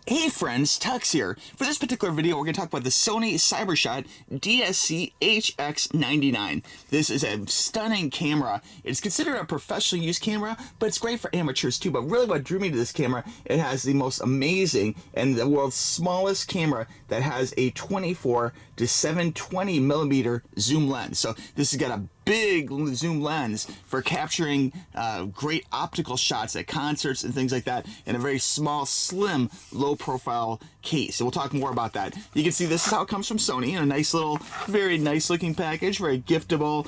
Hey friends, TUXX here. For this particular video, we're going to talk about the Sony DSC-HX99. This is a stunning camera. It's considered a professional use camera, but it's great for amateurs too. But really what drew me to this camera, it has the most amazing and the world's smallest camera that has a 24 to 720 millimeter zoom lens. So this has got a big zoom lens for capturing great optical shots at concerts and things like that in a very small, slim, low-profile case. And we'll talk more about that. You can see this is how it comes from Sony in a nice little, very nice-looking package, very giftable.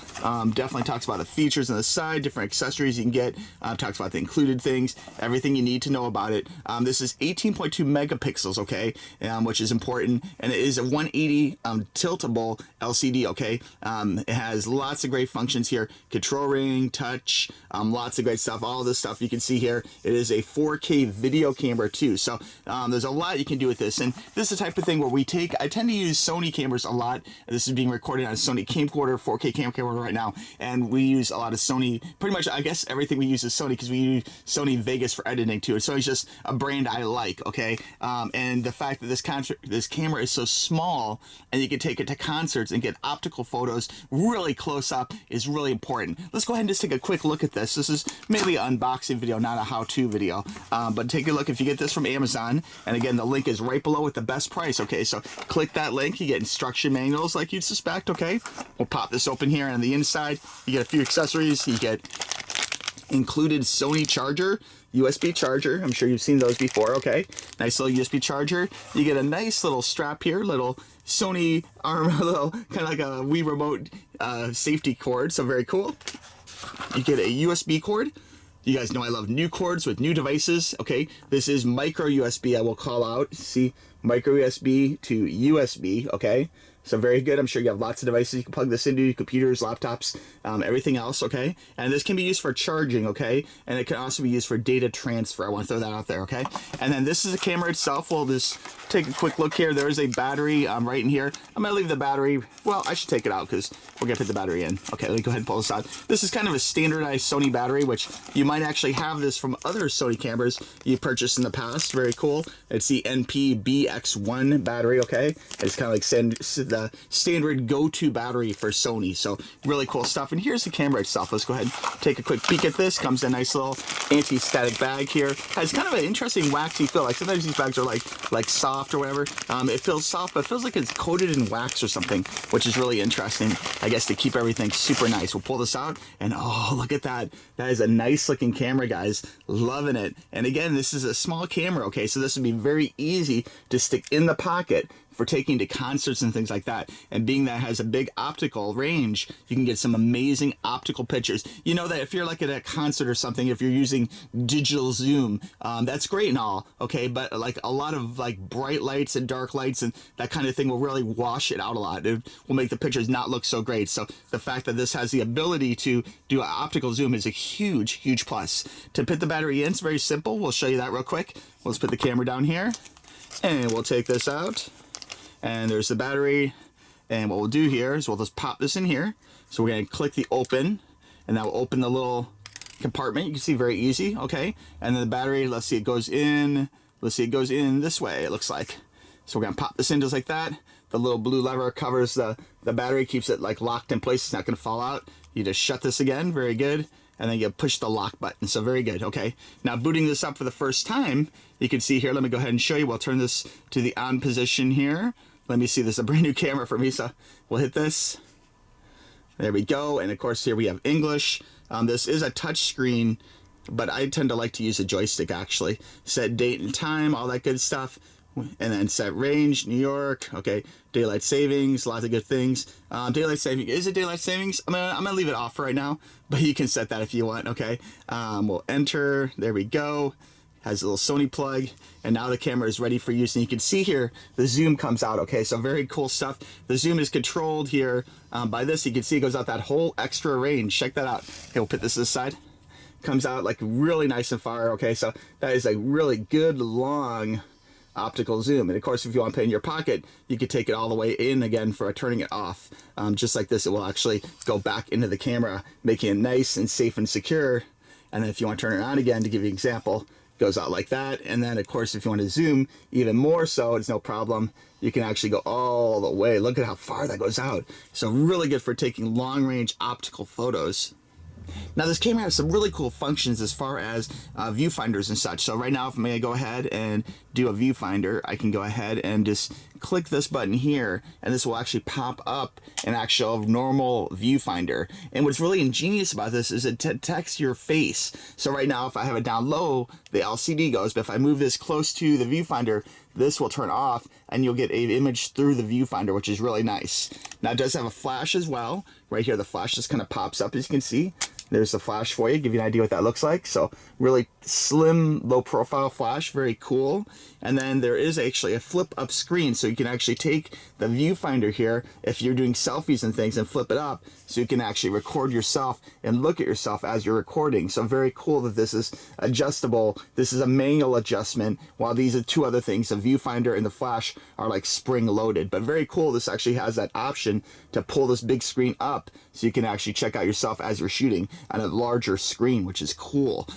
Definitely talks about the features on the side, different accessories you can get. Talks about the included things, everything you need to know about it. This is 18.2 megapixels, okay, which is important, and it is a 180 tiltable LCD, okay. It has lots of great functions here, control ring, touch, lots of great stuff. All this stuff you can see here. It is a 4K video camera too, so there's a lot you can do with this. And this is the type of thing where I tend to use Sony cameras a lot. This is being recorded on a Sony camcorder, 4K camcorder right now, and we use a lot of Sony. Pretty much, I guess everything we use is Sony because we use Sony Vegas for editing too. So it's just a brand I like, okay. And the fact that this camera is so small and you can take it to concerts and get optical photos really close up is really important. Let's go ahead and just take a quick look at this. This is mainly an unboxing video, not a how-to video. But take a look if you get this from Amazon. And again, the link is right below with the best price, okay? So click that link. You get instruction manuals like you'd suspect, okay? We'll pop this open here, and on the inside, you get a few accessories. You get included Sony charger, USB charger. I'm sure you've seen those before, okay? Nice little USB charger. You get a nice little strap here, little Sony arm, little kind of like a Wii remote safety cord, so very cool. You get a USB cord. You guys know I love new cords with new devices, okay? This is micro USB, I will call out. See, micro USB to USB, okay? So very good. I'm sure you have lots of devices you can plug this into, computers, laptops, everything else, okay? And this can be used for charging, okay? And it can also be used for data transfer. I want to throw that out there, okay? And then this is the camera itself. We'll just take a quick look here. There is a battery right in here. I'm going to leave the battery. Well, I should take it out because we're going to put the battery in. Okay, let me go ahead and pull this out. This is kind of a standardized Sony battery, which you might actually have this from other Sony cameras you purchased in the past. Very cool. It's the NP-BX1 battery, okay? It's kind of like the standard go-to battery for Sony, so really cool stuff. And here's the camera itself. Let's go ahead and take a quick peek at this. Comes in a nice little anti-static bag here. Has kind of an interesting waxy feel. Like sometimes these bags are like soft or whatever. It feels soft, but it feels like it's coated in wax or something, which is really interesting, I guess, to keep everything super nice. We'll pull this out, and oh, look at that. That is a nice looking camera, guys. Loving it. And again, this is a small camera, okay, so this would be very easy to stick in the pocket for taking to concerts and things like that. And being that it has a big optical range, you can get some amazing optical pictures. You know that if you're like at a concert or something, if you're using digital zoom, that's great and all, okay, but like a lot of like bright lights and dark lights and that kind of thing will really wash it out a lot. It will make the pictures not look so great. So the fact that this has the ability to do an optical zoom is a huge, huge plus. To put the battery in, it's very simple. We'll show you that real quick. Let's put the camera down here, and we'll take this out. And there's the battery, and what we'll do here is we'll just pop this in here. So we're going to click the open, and that will open the little compartment. You can see very easy, okay? And then the battery, let's see, it goes in. Let's see, it goes in this way, it looks like. So we're going to pop this in just like that. The little blue lever covers the battery, keeps it like locked in place. It's not going to fall out. You just shut this again, very good. And then you push the lock button, so very good, okay? Now booting this up for the first time, you can see here, let me go ahead and show you. We'll turn this to the on position here. Let me see, this is a brand new camera for me, so we'll hit this. There we go, and of course here we have English. This is a touch screen, but I tend to like to use a joystick actually. Set date and time, all that good stuff. And then set range, New York, okay, daylight savings, lots of good things. Daylight saving, is it daylight savings? I'm gonna leave it off right now, but you can set that if you want, okay? We'll enter, there we go. Has a little Sony plug, and now the camera is ready for use. And you can see here, the zoom comes out, okay? So very cool stuff. The zoom is controlled here by this. You can see it goes out that whole extra range. Check that out. Okay, we'll put this to the side. Comes out like really nice and far, okay? So that is a really good, long optical zoom. And of course, if you want to put it in your pocket, you could take it all the way in again for turning it off. Just like this, it will actually go back into the camera, making it nice and safe and secure. And then if you want to turn it on again, to give you an example, goes out like that. And then of course, if you want to zoom even more so, it's no problem. You can actually go all the way. Look at how far that goes out. So really good for taking long range optical photos. Now this camera has some really cool functions as far as viewfinders and such. So right now, if I'm going to go ahead and do a viewfinder, I can go ahead and just click this button here, and this will actually pop up an actual normal viewfinder. And what's really ingenious about this is it detects your face. So right now, if I have it down low, the LCD goes, but if I move this close to the viewfinder, this will turn off and you'll get an image through the viewfinder, which is really nice. Now it does have a flash as well. Right here, the flash just kind of pops up, as you can see. There's the flash for you, give you an idea what that looks like. So really slim, low profile flash, very cool. And then there is actually a flip up screen, so you can actually take the viewfinder here if you're doing selfies and things and flip it up, so you can actually record yourself and look at yourself as you're recording. So very cool that this is adjustable. This is a manual adjustment, while these are two other things, the viewfinder and the flash are like spring loaded. But very cool, this actually has that option to pull this big screen up so you can actually check out yourself as you're shooting on a larger screen, which is cool.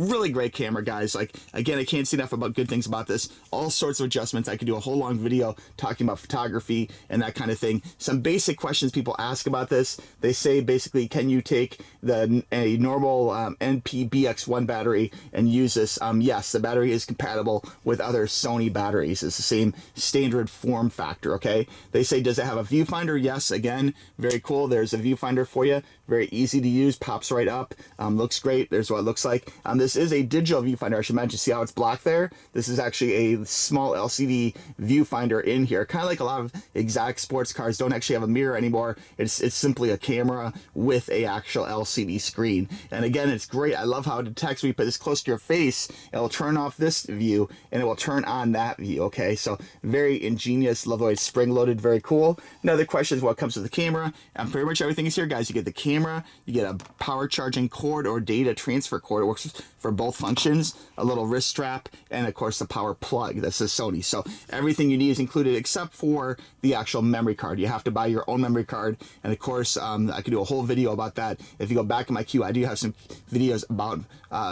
Really great camera, guys. Like, again, I can't say enough about good things about this. All sorts of adjustments. I could do a whole long video talking about photography and that kind of thing. Some basic questions people ask about this. They say basically, can you take a normal NP-BX1 battery and use this? Yes, the battery is compatible with other Sony batteries. It's the same standard form factor, okay? They say, does it have a viewfinder? Yes, again, very cool. There's a viewfinder for you. Very easy to use, pops right up, looks great. There's what it looks like. This is a digital viewfinder. I should mention, see how it's black there? This is actually a small LCD viewfinder in here. Kind of like a lot of exact sports cars don't actually have a mirror anymore. It's simply a camera with a actual LCD screen. And again, it's great. I love how it detects when you put this close to your face, it'll turn off this view and it will turn on that view, okay? So very ingenious. Love the way it's spring loaded, very cool. Another question is what comes with the camera. And pretty much everything is here, guys. You get the camera, you get a power charging cord or data transfer cord. It works for both functions, a little wrist strap, and of course the power plug. This is Sony. So everything you need is included except for the actual memory card. You have to buy your own memory card. And of course, I could do a whole video about that. If you go back in my queue, I do have some videos about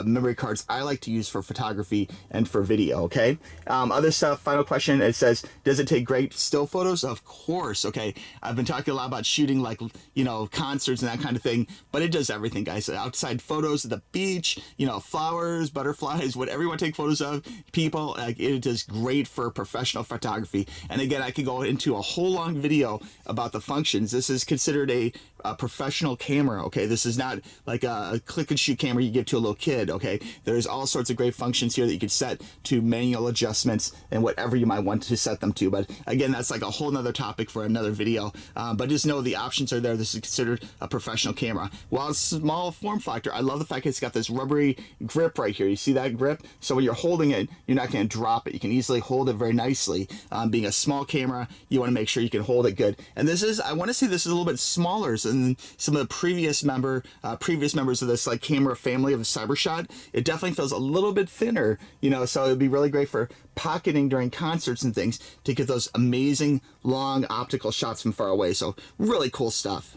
memory cards I like to use for photography and for video, okay? Other stuff, final question, it says, does it take great still photos? Of course, okay? I've been talking a lot about shooting, like, you know, concerts and that kind of thing, but it does everything, guys. Outside photos at the beach, you know, flowers, butterflies, whatever you want to take photos of, people, like, it does great for professional photography. And again, I could go into a whole long video about the functions. This is considered a professional camera, okay? This is not like a click and shoot camera you give to a little kid, okay? There's all sorts of great functions here that you could set to manual adjustments and whatever you might want to set them to. But again, that's like a whole nother topic for another video. But just know the options are there. This is considered a professional camera. While it's small form factor, I love the fact it's got this rubbery grip right here. You see that grip? So when you're holding it, you're not going to drop it. You can easily hold it very nicely. Being a small camera, you want to make sure you can hold it good. And this is, I want to say this is a little bit smaller than some of the previous members of this like camera family of the CyberShot. It definitely feels a little bit thinner, you know, so it would be really great for pocketing during concerts and things to get those amazing long optical shots from far away. So really cool stuff.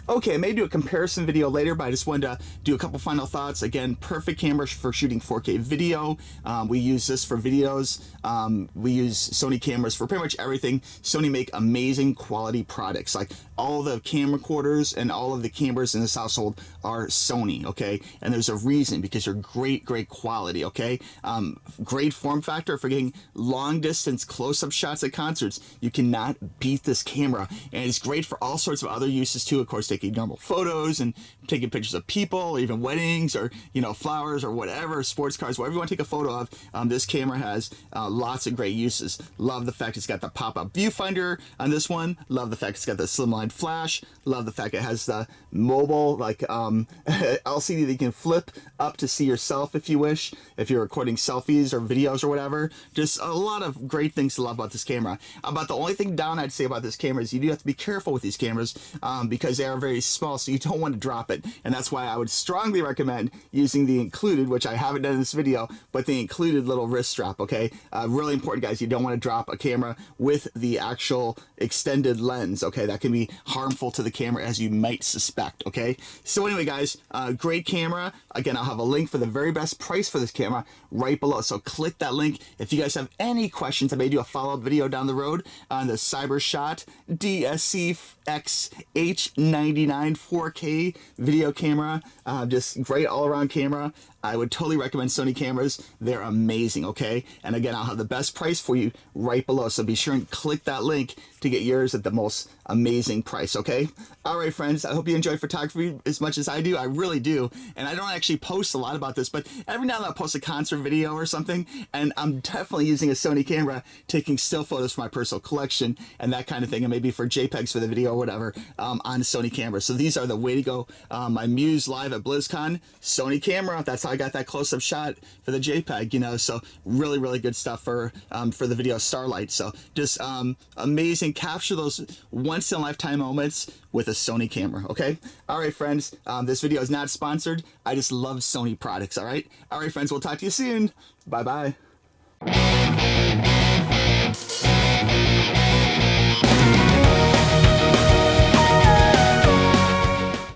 Okay, I may do a comparison video later, but I just wanted to do a couple final thoughts. Again, perfect camera for shooting 4K video. We use this for videos. We use Sony cameras for pretty much everything. Sony make amazing quality products. Like all the camcorders and all of the cameras in this household are Sony, okay? And there's a reason, because they're great, great quality, okay? Great form factor for getting long distance close-up shots at concerts. You cannot beat this camera. And it's great for all sorts of other uses too, of course, taking normal photos and taking pictures of people, or even weddings, or, you know, flowers, or whatever, sports cars, whatever you want to take a photo of. This camera has lots of great uses. Love the fact it's got the pop-up viewfinder on this one. Love the fact it's got the slimline flash. Love the fact it has the mobile, like, LCD that you can flip up to see yourself if you wish, if you're recording selfies or videos or whatever. Just a lot of great things to love about this camera. About the only thing down I'd say about this camera is you do have to be careful with these cameras, because they are very small, so you don't want to drop it. And that's why I would strongly recommend using the included, which I haven't done in this video, but the included little wrist strap, okay? Really important, guys. You don't want to drop a camera with the actual extended lens, okay? That can be harmful to the camera, as you might suspect, okay? So anyway, guys, great camera. Again, I'll have a link for the very best price for this camera right below, so click that link. If you guys have any questions, I may do a follow-up video down the road on the Sony DSC-HX99 4K video camera. Just great all-around camera. I would totally recommend Sony cameras. They're amazing, okay? And again, I'll have the best price for you right below, so be sure and click that link to get yours at the most amazing price, okay? All right, friends, I hope you enjoy photography as much as I do. I really do. And I don't actually post a lot about this, but every now and then I'll post a concert video or something, and I'm definitely using a Sony camera, taking still photos for my personal collection and that kind of thing, and maybe for JPEGs for the video or whatever, on Sony camera. So these are the way to go. My Muse Live at BlizzCon, Sony camera. That's how I got that close-up shot for the JPEG, you know, so really, really good stuff for the video Starlight. So just amazing. Capture those once-in-a-lifetime moments with a Sony camera, okay? All right, friends, this video is not sponsored. I just love Sony products, all right? All right, friends, we'll talk to you soon. Bye-bye.